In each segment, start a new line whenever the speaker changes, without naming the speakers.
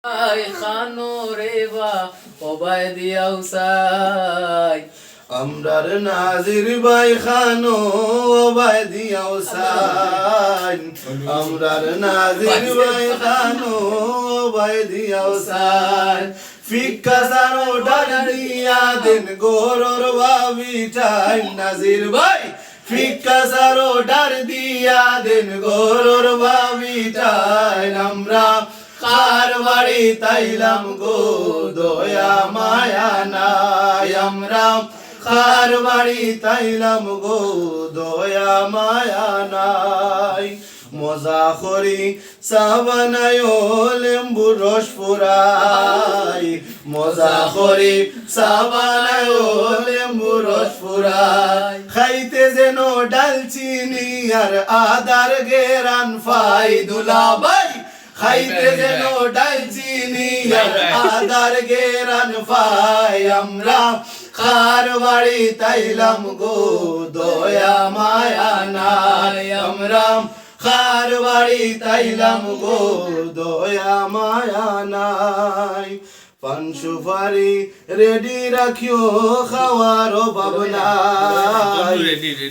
I খানো রে বা ওবাই দিয়াও সাই
আমরার নাজির ভাই খানো ওবাই দিয়াও সাই আমরার নাজির ভাই খানো ওবাই দিয়াও সাই ফিক্কা সারো ডাল দিয়া দিন গোরর ভাবি টাইম নাজির ভাই ফিক্কা সারো ডার দিয়া দিন গোরর ভাবি টাইম আমরা কার বাড়ি তাইলাম গো দয়া মায়া নাই আমরা কার বাড়ি তাইলাম গো দয়া মায়া নাই মজা করি সাবানায় লেম্বু রস ফুরাই মজা করি সাবানায় লেম্বু রস ফুরাই খাইতে যেন ডালচিনি আর আদার গেরান ফাই দুলাভাই খাইতে যেন ডালচিনি আর আদার গেরান ফাই আমরা কার বাড়ি তাইলাম গো দয়া মায়া নাই আমরা কার বাড়ি তাইলাম গো দয়া মায়া নাই পান সুপারি রেডি রাখিও খাওয়ার অভাব নাই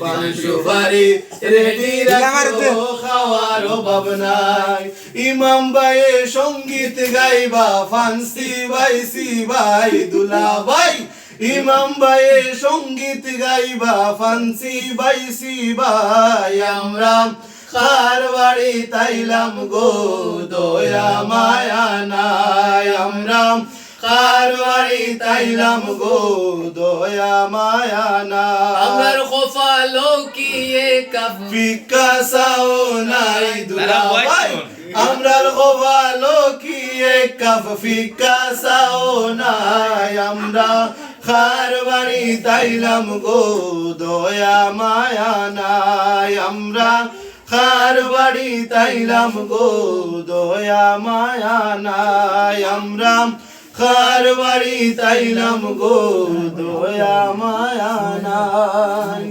পান সুপারি রেডি রাখিও খাওয়ার অভাব নাই ইমাম ভাই সঙ্গীত গাইবা ফান্সি বাইসি ভাই দুলা ভাই ইমাম ভাই সঙ্গীত গাইবা ফান্সি বাইসি ভাই আমরা কার বাড়ি তাইলাম গো দয়া মায়া নাই আমরা কার বাড়ি তাইলাম গো দয়া মায়া নাই
আমরার খোফালো কি এ কাফ
ফিক্কা সাও নাই দুলা ভাই আমরার খোফালো কি এ কাফ ফিক্কা সাও নাই আমরা কার বাড়ি তাইলাম গো দয়া মায়া নাই আমরা কার বাড়ি তাইলাম গো দয়া মায়া নাই আমরা কার বাড়ি তাইলাম গো দয়া মায়া নাই।